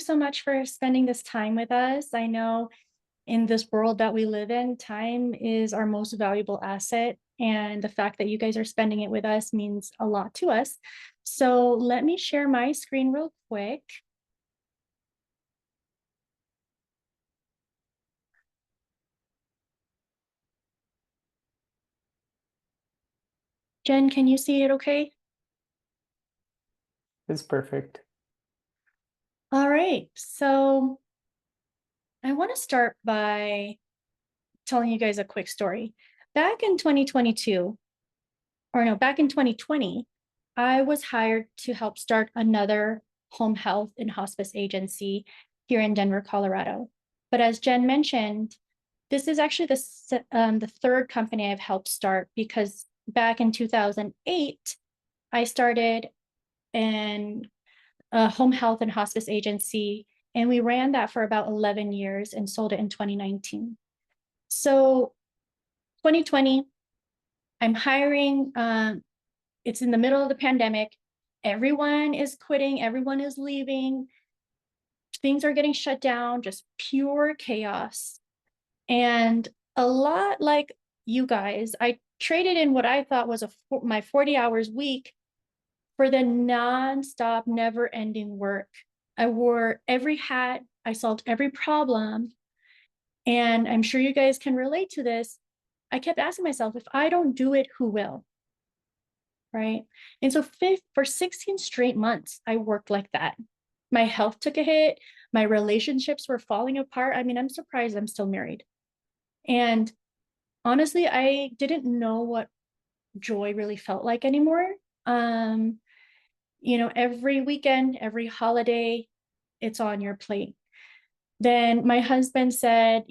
so much for spending this time with us. I know in this world that we live in, time is our most valuable asset. And the fact that you guys are spending it with us means a lot to us. So let me share my screen real quick. Jen, can you see it okay? It's perfect. All right, so I want to start by telling you guys a quick story. Back in 2022, or no, back in 2020, I was hired to help start another home health and hospice agency here in Denver, Colorado. But as Jen mentioned, this is actually the third company I've helped start, because back in 2008, I started a home health and hospice agency, and we ran that for about 11 years and sold it in 2019. So 2020, I'm hiring. It's in the middle of the pandemic. Everyone is quitting. Everyone is leaving. Things are getting shut down, just pure chaos. And a lot like you guys, I traded in what I thought was my 40 hours week for the nonstop, never-ending work. I wore every hat. I solved every problem. And I'm sure you guys can relate to this. I kept asking myself, if I don't do it, who will? Right? And so for 16 straight months, I worked like that. My health took a hit. My relationships were falling apart. I mean, I'm surprised I'm still married. And honestly, I didn't know what joy really felt like anymore. Every weekend, every holiday, it's on your plate. Then my husband said,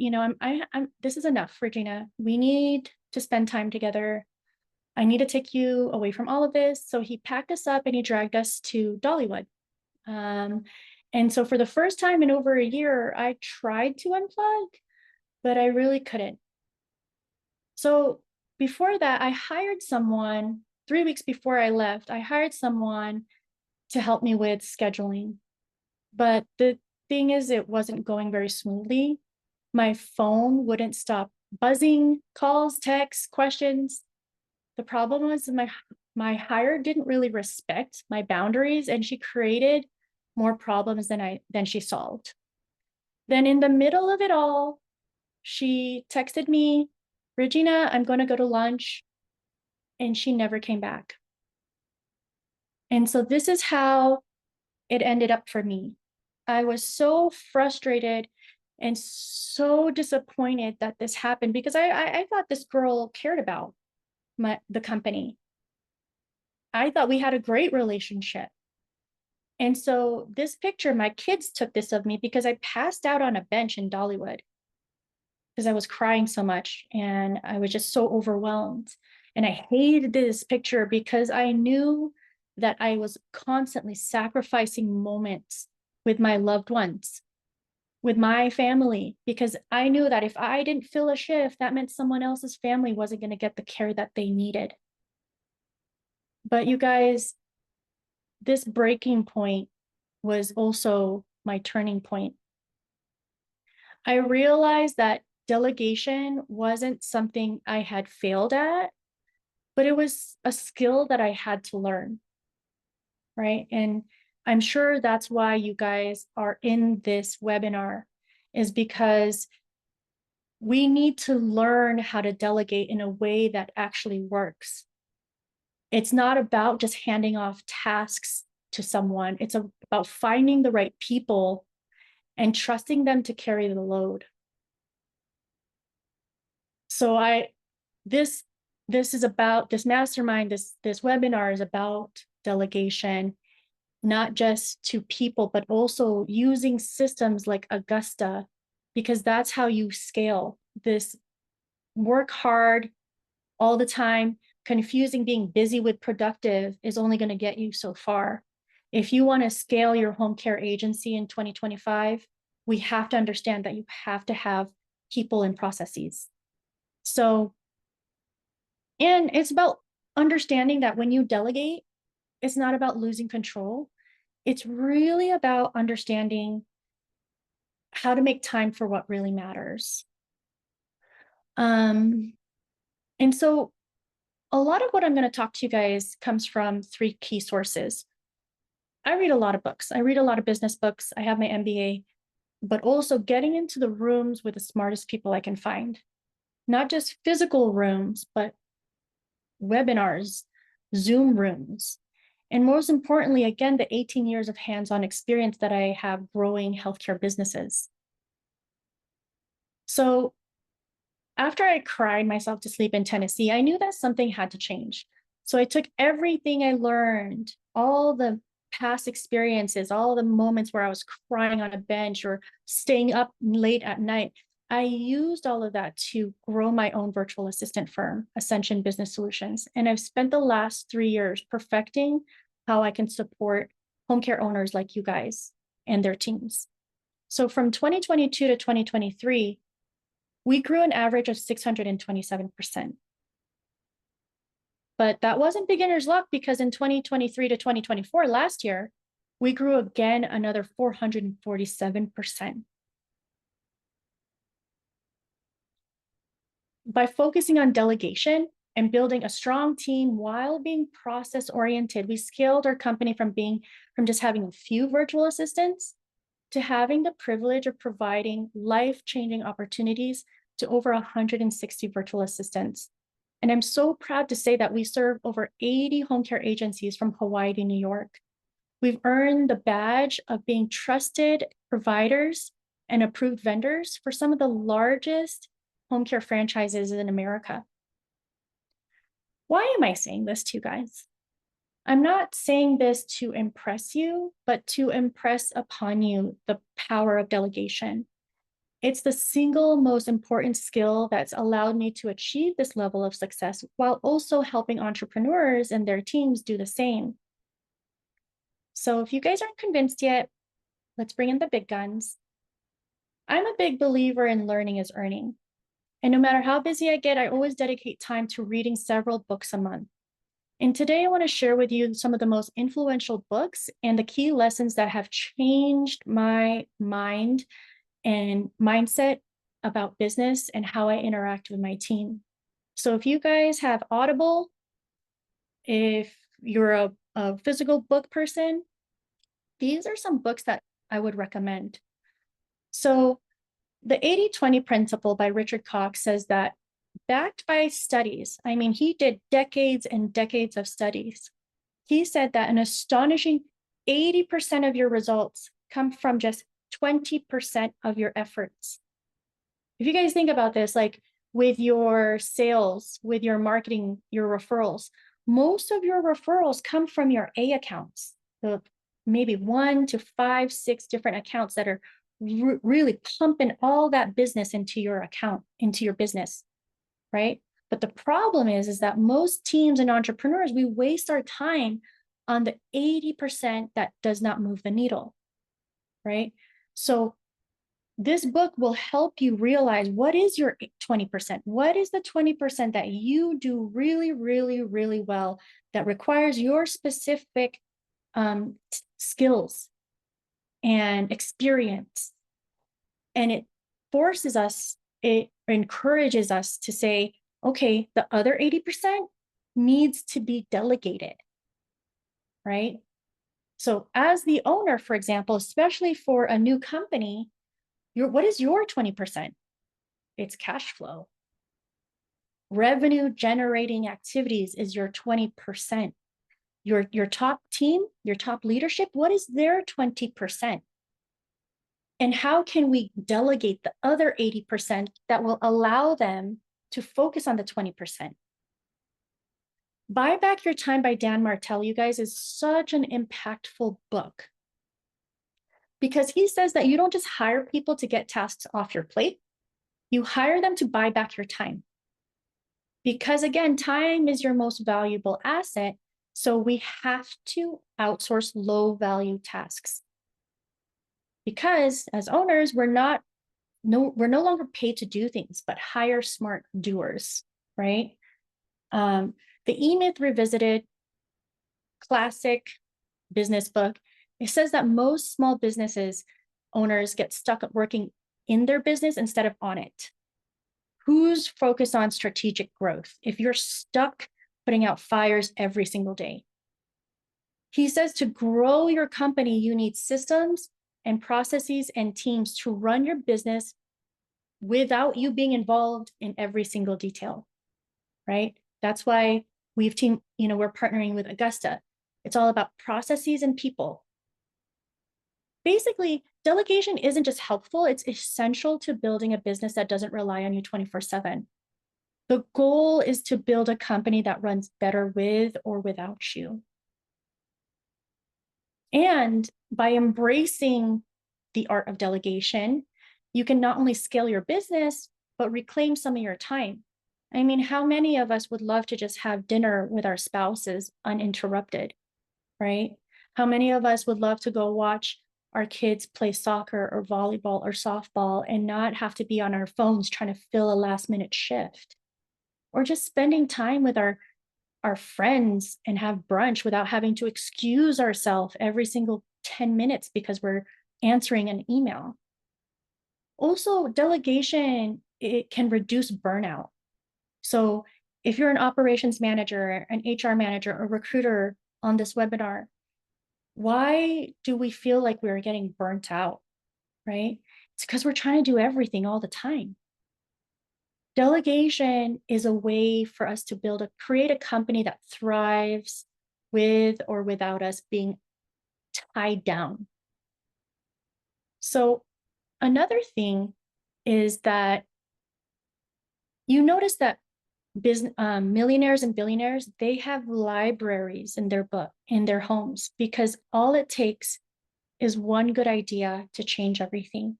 this is enough, Regina. We need to spend time together. I need to take you away from all of this. So he packed us up and he dragged us to Dollywood. And so for the first time in over a year, I tried to unplug, but I really couldn't. So before that, I hired someone 3 weeks before I left. I hired someone to help me with scheduling. But the thing is, it wasn't going very smoothly. My phone wouldn't stop buzzing, calls, texts, questions. The problem was my hire didn't really respect my boundaries, and she created more problems than she solved. Then in the middle of it all, she texted me, Regina, I'm going to go to lunch. And she never came back. And so this is how it ended up for me. I was so frustrated and so disappointed that this happened, because I thought this girl cared about the company. I thought we had a great relationship. And so this picture, my kids took this of me because I passed out on a bench in Dollywood because I was crying so much and I was just so overwhelmed. And I hated this picture because I knew that I was constantly sacrificing moments with my loved ones, with my family, because I knew that if I didn't fill a shift, that meant someone else's family wasn't going to get the care that they needed. But you guys, this breaking point was also my turning point. I realized that delegation wasn't something I had failed at, but it was a skill that I had to learn, right? And I'm sure that's why you guys are in this webinar, is because we need to learn how to delegate in a way that actually works. It's not about just handing off tasks to someone. It's about finding the right people and trusting them to carry the load. So this is about this mastermind, this webinar is about delegation, not just to people, but also using systems like Augusta, because that's how you scale this. Work hard all the time. Confusing being busy with productive is only going to get you so far. If you want to scale your home care agency in 2025, we have to understand that you have to have people and processes. So, and it's about understanding that when you delegate, it's not about losing control. It's really about understanding how to make time for what really matters. And so a lot of what I'm going to talk to you guys comes from 3 key sources. I read a lot of books. I read a lot of business books. I have my MBA, but also getting into the rooms with the smartest people I can find. Not just physical rooms, but webinars, Zoom rooms. And most importantly, again, the 18 years of hands-on experience that I have growing healthcare businesses. So after I cried myself to sleep in Tennessee, I knew that something had to change. So I took everything I learned, all the past experiences, all the moments where I was crying on a bench or staying up late at night. I used all of that to grow my own virtual assistant firm, Ascension Business Solutions. And I've spent the last 3 years perfecting how I can support home care owners like you guys and their teams. So from 2022 to 2023, we grew an average of 627%. But that wasn't beginner's luck, because in 2023 to 2024, last year, we grew again another 447%. By focusing on delegation and building a strong team while being process-oriented, we scaled our company from just having a few virtual assistants to having the privilege of providing life-changing opportunities to over 160 virtual assistants. And I'm so proud to say that we serve over 80 home care agencies from Hawaii to New York. We've earned the badge of being trusted providers and approved vendors for some of the largest home care franchises in America. Why am I saying this to you guys? I'm not saying this to impress you, but to impress upon you the power of delegation. It's the single most important skill that's allowed me to achieve this level of success while also helping entrepreneurs and their teams do the same. So if you guys aren't convinced yet, let's bring in the big guns. I'm a big believer in learning is earning. And no matter how busy I get, I always dedicate time to reading several books a month. And today I want to share with you some of the most influential books and the key lessons that have changed my mind and mindset about business and how I interact with my team. So if you guys have Audible, if you're a physical book person, these are some books that I would recommend. So the 80-20 principle by Richard Cox says that, backed by studies, I mean, he did decades and decades of studies. He said that an astonishing 80% of your results come from just 20% of your efforts. If you guys think about this, like with your sales, with your marketing, your referrals, most of your referrals come from your A accounts. So maybe 1 to 5, 6 different accounts that are really pumping all that business into your account, into your business, right? But the problem is that most teams and entrepreneurs, we waste our time on the 80% that does not move the needle, right? So this book will help you realize what is your 20%? What is the 20% that you do really, really, really well that requires your specific skills and experience? And it forces us, it encourages us to say, okay, the other 80% needs to be delegated, right? So as the owner, for example, especially for a new company, what is your 20%? It's cash flow. Revenue generating activities is your 20%. Your top team, your top leadership, what is their 20%? And how can we delegate the other 80% that will allow them to focus on the 20%? Buy Back Your Time by Dan Martell, you guys, is such an impactful book, because he says that you don't just hire people to get tasks off your plate, you hire them to buy back your time. Because again, time is your most valuable asset, so we have to outsource low value tasks. Because as owners, we're no longer paid to do things, but hire smart doers, right? The E-Myth Revisited, classic business book, it says that most small businesses owners get stuck working in their business instead of on it? Who's focused on strategic growth if you're stuck putting out fires every single day? He says to grow your company, you need systems and processes and teams to run your business without you being involved in every single detail, right? That's why we're partnering with Augusta. It's all about processes and people. Basically, delegation isn't just helpful, it's essential to building a business that doesn't rely on you 24/7. The goal is to build a company that runs better with or without you. And by embracing the art of delegation, you can not only scale your business, but reclaim some of your time. I mean, how many of us would love to just have dinner with our spouses uninterrupted, right? How many of us would love to go watch our kids play soccer or volleyball or softball and not have to be on our phones trying to fill a last minute shift? Or just spending time with our friends and have brunch without having to excuse ourselves every single 10 minutes because we're answering an email. Also, delegation, it can reduce burnout. So if you're an operations manager, an HR manager, or recruiter on this webinar, why do we feel like we're getting burnt out, right? It's because we're trying to do everything all the time. Delegation is a way for us to create a company that thrives with or without us being tied down. So another thing is that you notice that millionaires and billionaires, they have libraries in their homes, because all it takes is one good idea to change everything.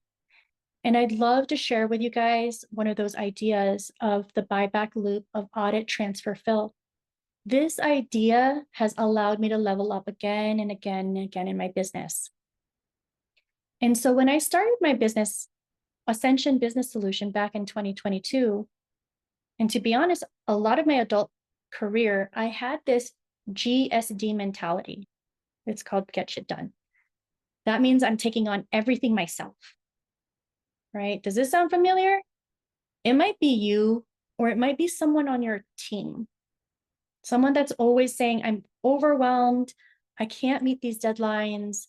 And I'd love to share with you guys one of those ideas of the buyback loop of audit, transfer, fill. This idea has allowed me to level up again and again and again in my business. And so when I started my business, Ascension Business Solution, back in 2022, and to be honest, a lot of my adult career, I had this GSD mentality. It's called get shit done. That means I'm taking on everything myself, right? Does this sound familiar? It might be you, or it might be someone on your team. Someone that's always saying, I'm overwhelmed. I can't meet these deadlines.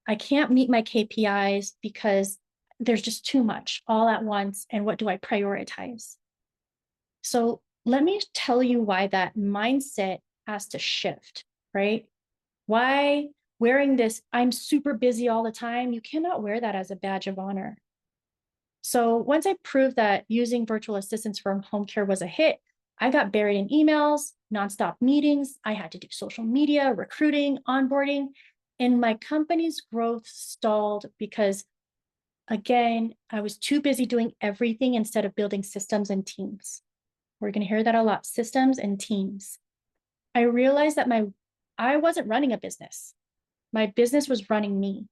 I can't meet my KPIs because there's just too much all at once. And what do I prioritize? So let me tell you why that mindset has to shift, right? Why wearing this, I'm super busy all the time, you cannot wear that as a badge of honor. So once I proved that using virtual assistants from home care was a hit, I got buried in emails, nonstop meetings. I had to do social media, recruiting, onboarding, and my company's growth stalled because, again, I was too busy doing everything instead of building systems and teams. We're going to hear that a lot, systems and teams. I realized that I wasn't running a business. My business was running me.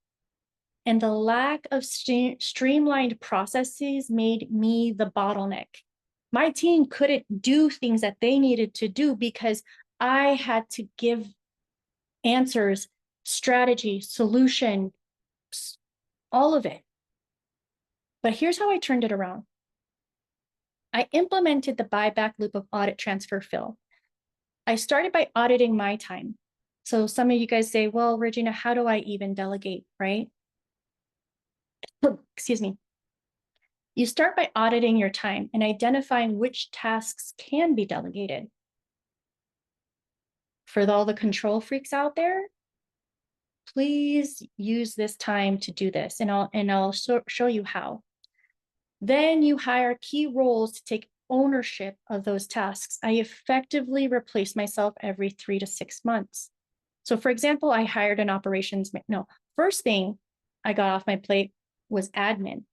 And the lack of streamlined processes made me the bottleneck. My team couldn't do things that they needed to do because I had to give answers, strategy, solution, all of it. But here's how I turned it around. I implemented the buyback loop of audit, transfer, fill. I started by auditing my time. So some of you guys say, well, Regina, how do I even delegate, right? Excuse me. You start by auditing your time and identifying which tasks can be delegated. For all the control freaks out there, please use this time to do this, and I'll show you how. Then you hire key roles to take ownership of those tasks. I effectively replace myself every 3 to 6 months. So for example, I hired an first thing I got off my plate was admin.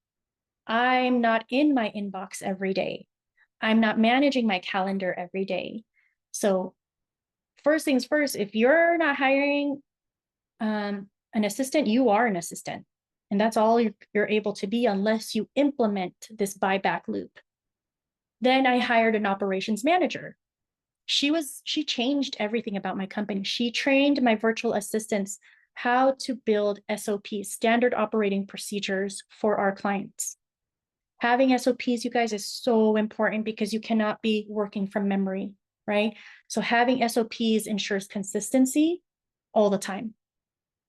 I'm not in my inbox every day. I'm not managing my calendar every day. So first things first, if you're not hiring an assistant, you are an assistant. And that's all you're able to be unless you implement this buyback loop. Then I hired an operations manager. She changed everything about my company. She trained my virtual assistants how to build SOPs, standard operating procedures for our clients. Having SOPs, you guys, is so important because you cannot be working from memory, right? So having SOPs ensures consistency all the time.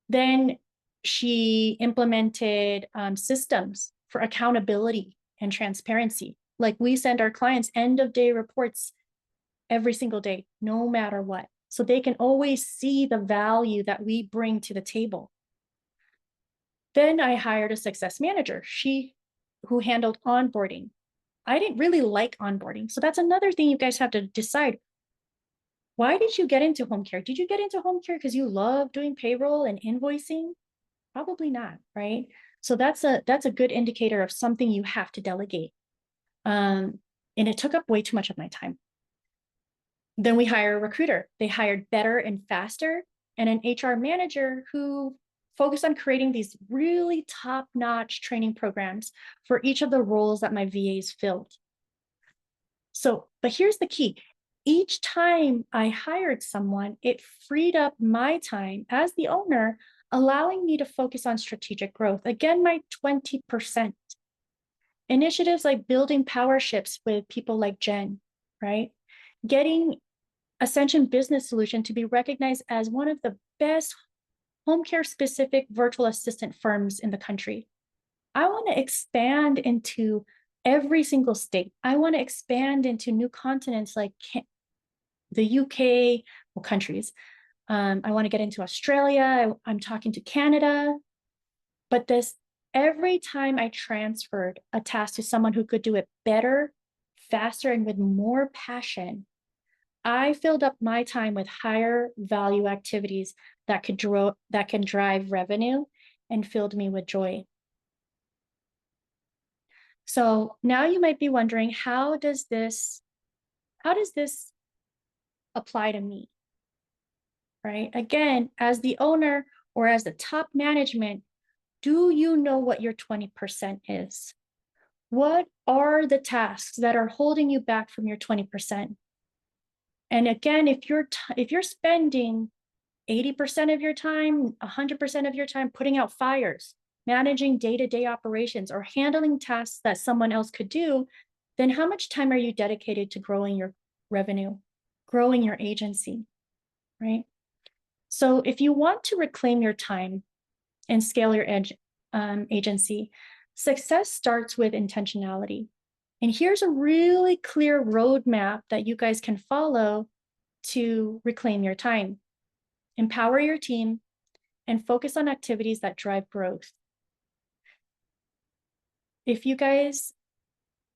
Then she implemented systems for accountability and transparency. Like we send our clients end of day reports every single day, no matter what. So they can always see the value that we bring to the table. Then I hired a success manager, who handled onboarding. I didn't really like onboarding. So that's another thing you guys have to decide. Why did you get into home care? Did you get into home care because you love doing payroll and invoicing? Probably not, right? So that's a good indicator of something you have to delegate. And it took up way too much of my time. Then we hire a recruiter. They hired better and faster, and an HR manager who focused on creating these really top-notch training programs for each of the roles that my VAs filled. So, but here's the key. Each time I hired someone, it freed up my time as the owner, allowing me to focus on strategic growth. Again, my 20%. Initiatives like building powerships with people like Jen, right? Getting Ascension Business Solution to be recognized as one of the best home care specific virtual assistant firms in the country. I want to expand into every single state. I want to expand into new continents like the UK, well, countries. I want to get into Australia. I'm talking to Canada. But every time I transferred a task to someone who could do it better, faster, and with more passion, I filled up my time with higher value activities that can drive revenue and filled me with joy. So now you might be wondering, how does this apply to me? Right? Again, as the owner or as the top management, do you know what your 20% is? What are the tasks that are holding you back from your 20%? And again, if you're spending 80% of your time, 100% of your time putting out fires, managing day-to-day operations, or handling tasks that someone else could do, then how much time are you dedicated to growing your revenue, growing your agency, right? So if you want to reclaim your time and scale your agency, success starts with intentionality. And here's a really clear roadmap that you guys can follow to reclaim your time. Empower your team and focus on activities that drive growth. If you guys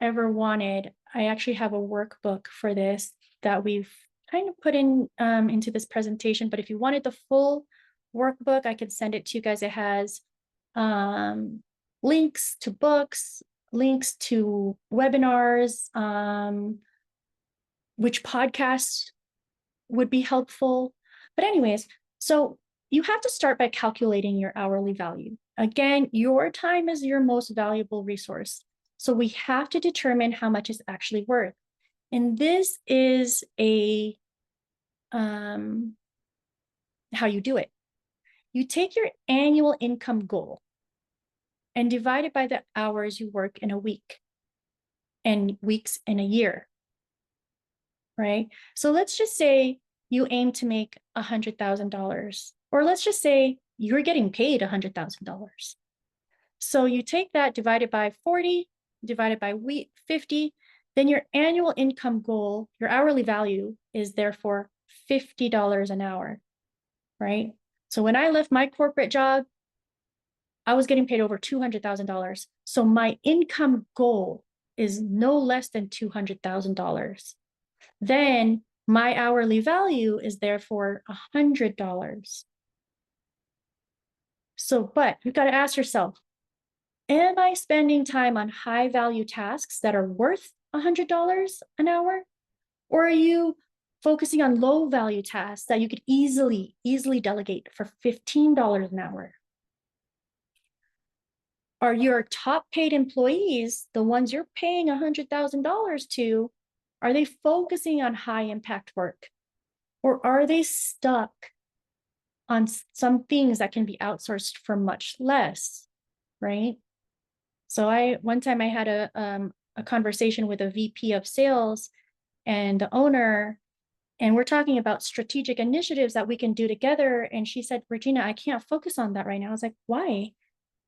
ever wanted, I actually have a workbook for this that we've kind of put into this presentation, but if you wanted the full workbook, I could send it to you guys. It has links to books, links to webinars, which podcasts would be helpful. But anyways, so you have to start by calculating your hourly value. Again, your time is your most valuable resource. So we have to determine how much it's actually worth. And this is how you do it. You take your annual income goal and divide it by the hours you work in a week and weeks in a year, right? So let's just say you aim to make $100,000, or let's just say you're getting paid $100,000. So you take that, divide it by 40, divide it by 50, then your annual income goal, your hourly value, is therefore $50 an hour, right? So when I left my corporate job, I was getting paid over $200,000. So my income goal is no less than $200,000. Then my hourly value is therefore $100. So, but you've got to ask yourself, am I spending time on high value tasks that are worth $100 an hour? Or are you focusing on low value tasks that you could easily delegate for $15 an hour? Are your top paid employees, the ones you're paying $100,000 to, are they focusing on high impact work? Or are they stuck on some things that can be outsourced for much less, right? So one time I had a conversation with a VP of sales and the owner, and we're talking about strategic initiatives that we can do together. And she said, Regina, I can't focus on that right now. I was like, why?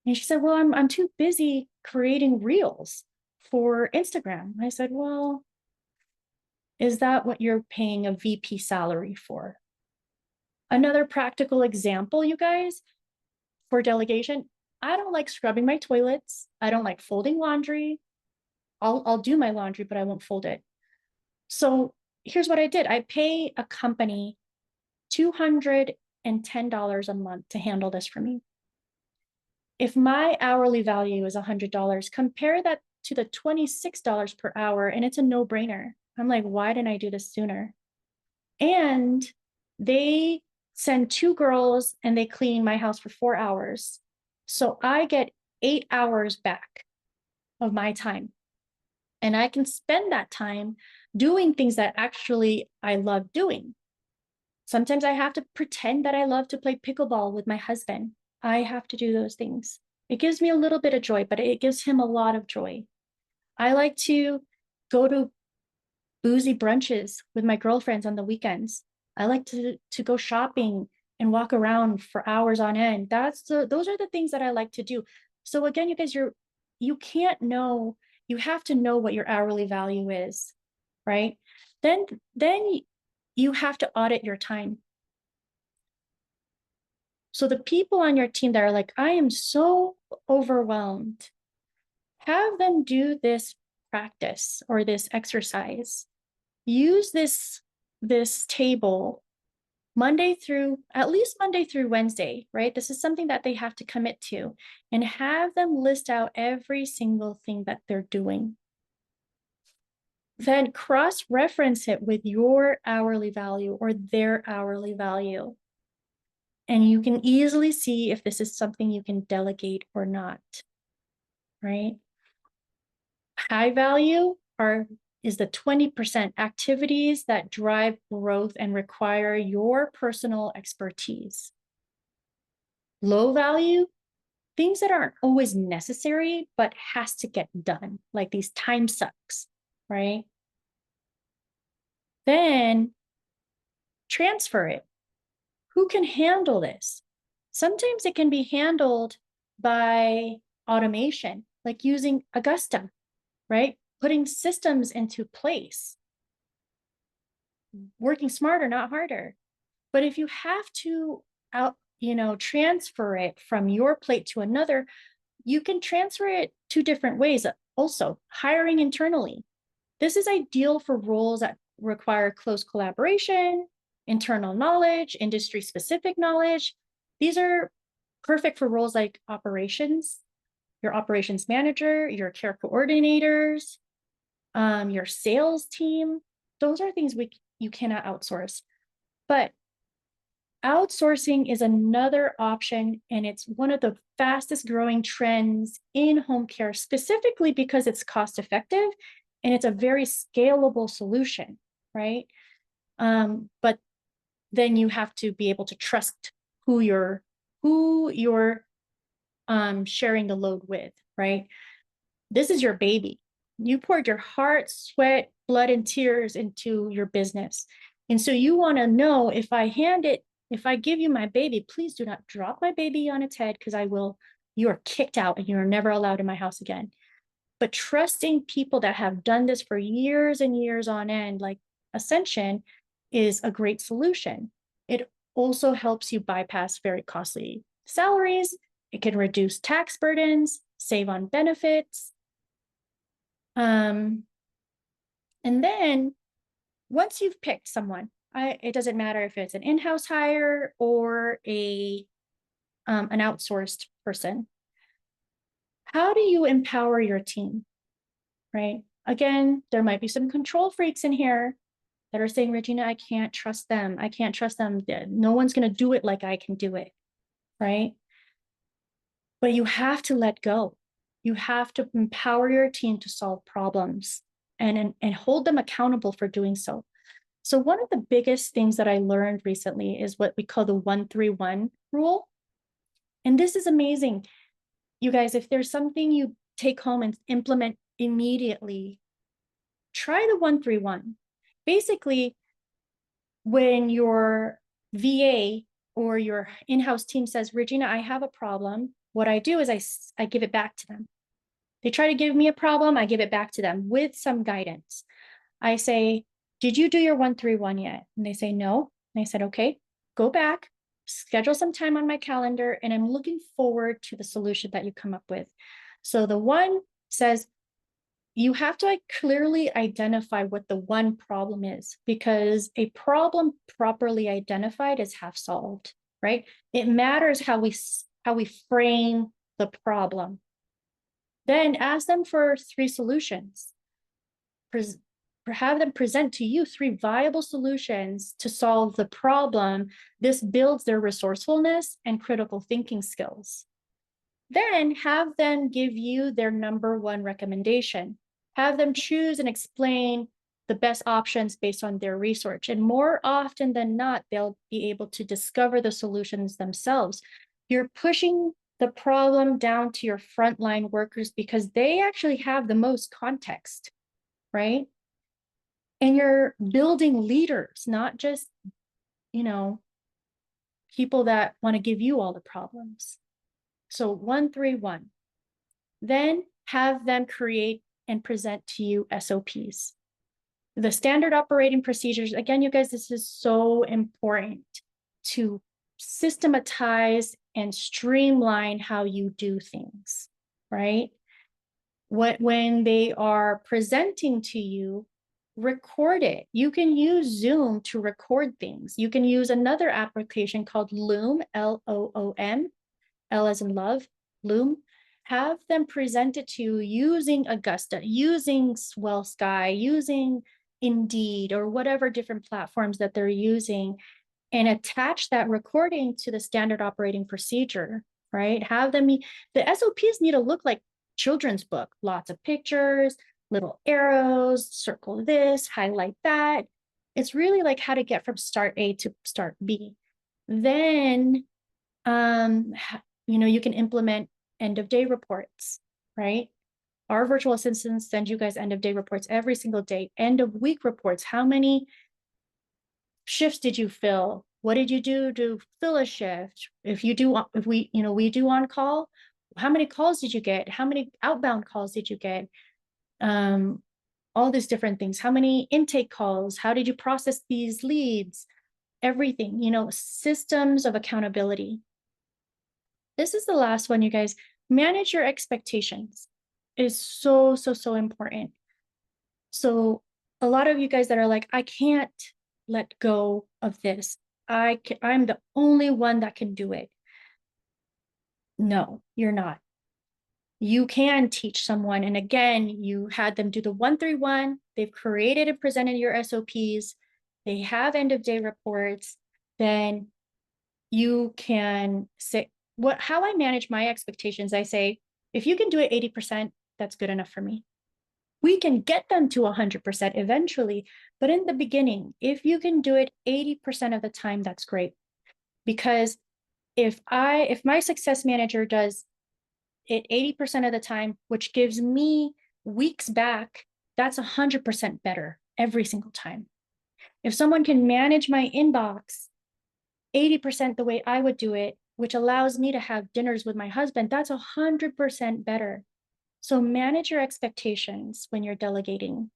And she said, well, I'm too busy creating reels for Instagram. I said, well, is that what you're paying a VP salary for? Another practical example, you guys, for delegation, I don't like scrubbing my toilets. I don't like folding laundry. I'll do my laundry, but I won't fold it. So here's what I did. I pay a company $210 a month to handle this for me. If my hourly value is $100, compare that to the $26 per hour, and it's a no-brainer. I'm like, why didn't I do this sooner? And they send 2 girls and they clean my house for 4 hours. So I get 8 hours back of my time. And I can spend that time doing things that actually I love doing. Sometimes I have to pretend that I love to play pickleball with my husband. I have to do those things. It gives me a little bit of joy, but it gives him a lot of joy. I like to go to boozy brunches with my girlfriends on the weekends. I like to go shopping and walk around for hours on end. Those are the things that I like to do. So again, you guys, you can't know, you have to know what your hourly value is, right? Then you have to audit your time. So the people on your team that are like, I am so overwhelmed, have them do this practice or this exercise. Use this table at least Monday through Wednesday, right? This is something that they have to commit to, and have them list out every single thing that they're doing. Then cross-reference it with your hourly value or their hourly value. And you can easily see if this is something you can delegate or not, right? High value is the 20% activities that drive growth and require your personal expertise. Low value, things that aren't always necessary, but has to get done, like these time sucks, right? Then transfer it. Who can handle this? Sometimes it can be handled by automation, like using Augusta, right? Putting systems into place, working smarter, not harder. But if you have to transfer it from your plate to another, you can transfer it 2 different ways. Also, hiring internally. This is ideal for roles that require close collaboration, internal knowledge, industry-specific knowledge. These are perfect for roles like operations, your operations manager, your care coordinators, your sales team. Those are things you cannot outsource. But outsourcing is another option, and it's one of the fastest growing trends in home care, specifically because it's cost effective and it's a very scalable solution, right? But then you have to be able to trust who you're sharing the load with, right? This is your baby. You poured your heart, sweat, blood, and tears into your business. And so you want to know, if I give you my baby, please do not drop my baby on its head, because you are kicked out and you are never allowed in my house again. But trusting people that have done this for years and years on end, like Ascension, is a great solution. It also helps you bypass very costly salaries. It can reduce tax burdens, save on benefits. And then once you've picked someone, it doesn't matter if it's an in-house hire or an outsourced person. How do you empower your team, right? Again, there might be some control freaks in here that are saying, Regina, I can't trust them. I can't trust them. No one's going to do it like I can do it, right? But you have to let go. You have to empower your team to solve problems and hold them accountable for doing so. So one of the biggest things that I learned recently is what we call the 1-3-1 rule. And this is amazing. You guys, if there's something you take home and implement immediately, try the 1-3-1. Basically, when your VA or your in-house team says, Regina, I have a problem, what I do is I give it back to them. They try to give me a problem, I give it back to them with some guidance. I say, did you do your 1-3-1 yet? And they say, no. And I said, okay, go back, schedule some time on my calendar, and I'm looking forward to the solution that you come up with. So the one says, you have to clearly identify what the one problem is, because a problem properly identified is half solved, right? It matters how we frame the problem. Then ask them for 3 solutions. Have them present to you 3 viable solutions to solve the problem. This builds their resourcefulness and critical thinking skills. Then have them give you their number 1 recommendation. Have them choose and explain the best options based on their research. And more often than not, they'll be able to discover the solutions themselves. You're pushing the problem down to your frontline workers because they actually have the most context, right? And you're building leaders, not just, people that want to give you all the problems. So 1-3-1. Then have them create and present to you SOPs. The standard operating procedures, again, you guys, this is so important to systematize and streamline how you do things, right? When they are presenting to you, record it. You can use Zoom to record things. You can use another application called Loom, Loom, L as in love, Loom. Have them present it to you using Augusta, using Swell Sky, using Indeed, or whatever different platforms that they're using, and attach that recording to the standard operating procedure, right? Have them, the SOPs need to look like children's book, lots of pictures, little arrows, circle this, highlight that. It's really like how to get from start A to start B. Then, you can implement end of day reports, right? Our virtual assistants send you guys end of day reports every single day. End of week reports. How many shifts did you fill? What did you do to fill a shift? If we do on call, how many calls did you get? How many outbound calls did you get? All these different things. How many intake calls? How did you process these leads? Everything, systems of accountability. This is the last one, you guys. Manage your expectations. It is so, so, so important. So a lot of you guys that are like, I can't let go of this. I'm the only one that can do it. No, you're not. You can teach someone. And again, you had them do the 1-3-1. They've created and presented your SOPs. They have end of day reports. Then you can say, how I manage my expectations. I say, if you can do it 80%, that's good enough for me. We can get them to 100% eventually, but in the beginning, if you can do it 80% of the time, that's great. Because if my success manager does it 80% of the time, which gives me weeks back, that's 100% better every single time. If someone can manage my inbox 80% the way I would do it, which allows me to have dinners with my husband, that's 100% better. So manage your expectations when you're delegating.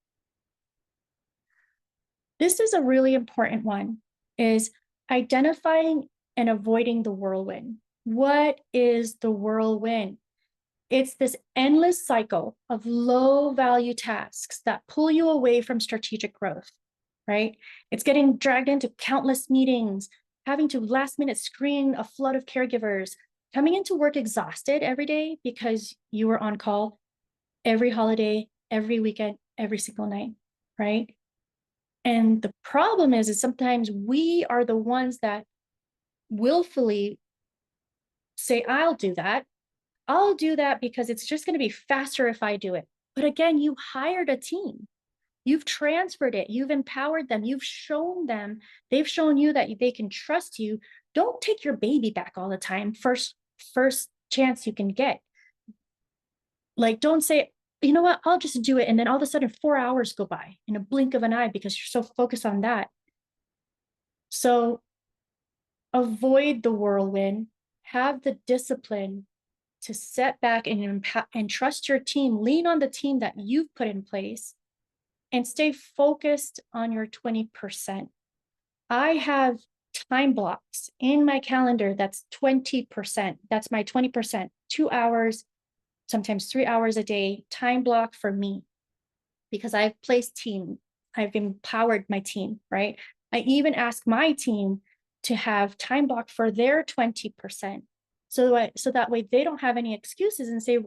This is a really important one, is identifying and avoiding the whirlwind. What is the whirlwind? It's this endless cycle of low value tasks that pull you away from strategic growth, right? It's getting dragged into countless meetings, having to last minute screen a flood of caregivers, coming into work exhausted every day because you were on call every holiday, every weekend, every single night, right? And the problem is sometimes we are the ones that willfully say, I'll do that because it's just going to be faster if I do it. But again, you hired a team. You've transferred it. You've empowered them. You've shown them. They've shown you that they can trust you. Don't take your baby back all the time. First chance you can get. Like, don't say, you know what, I'll just do it. And then all of a sudden 4 hours go by in a blink of an eye because you're so focused on that. So avoid the whirlwind, have the discipline to set back and trust your team, lean on the team that you've put in place, and stay focused on your 20%. I have time blocks in my calendar that's 20%. That's my 20%, 2 hours, sometimes 3 hours a day, time block for me, because I've placed team, I've empowered my team, right? I even ask my team to have time block for their 20%. So that way they don't have any excuses and say,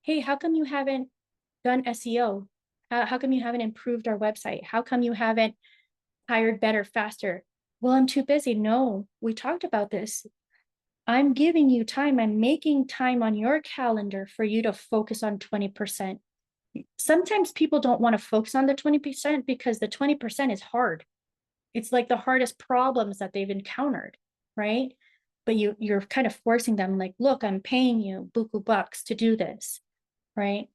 hey, how come you haven't done SEO? How come you haven't improved our website? How come you haven't hired better, faster? Well, I'm too busy. No, we talked about this. I'm giving you time. I'm making time on your calendar for you to focus on 20%. Sometimes people don't want to focus on the 20% because the 20% is hard. It's like the hardest problems that they've encountered, right? But you're kind of forcing them, like, look, I'm paying you buku bucks to do this, right?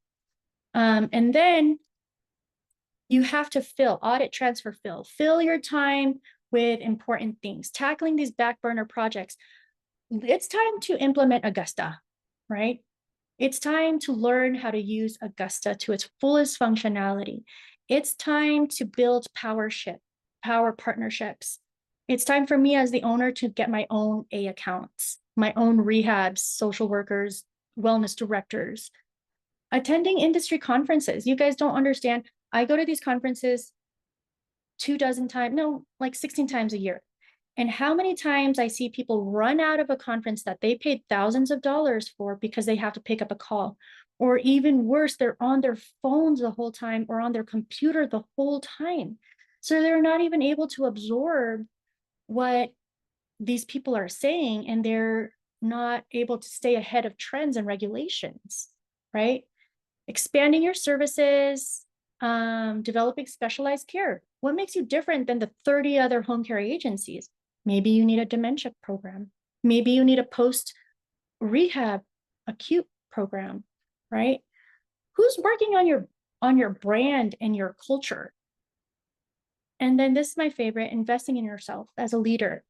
And then you have to audit, transfer, fill your time with important things, tackling these back burner projects. It's time to implement Augusta, right? It's time to learn how to use Augusta to its fullest functionality. It's time to build power partnerships. It's time for me as the owner to get my own A accounts, my own rehabs, social workers, wellness directors, attending industry conferences. You guys don't understand. I go to these conferences 24 times, no, like 16 times a year. And how many times I see people run out of a conference that they paid thousands of dollars for because they have to pick up a call, or even worse, they're on their phones the whole time or on their computer the whole time. So they're not even able to absorb what these people are saying, and they're not able to stay ahead of trends and regulations, right? Expanding your services, developing specialized care. What makes you different than the 30 other home care agencies? Maybe you need a dementia program. Maybe you need a post-rehab acute program, right? Who's working on your brand and your culture? And then this is my favorite, investing in yourself as a leader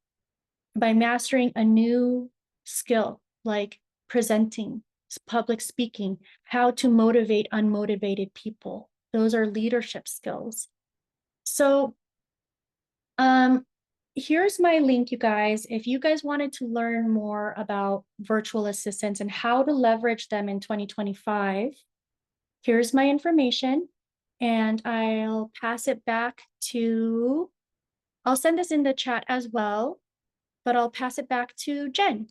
by mastering a new skill like presenting, public speaking, how to motivate unmotivated people. Those are leadership skills. So here's my link, you guys. If you guys wanted to learn more about virtual assistants and how to leverage them in 2025, here's my information, and I'll pass it back to, I'll send this in the chat as well, but I'll pass it back to Jen.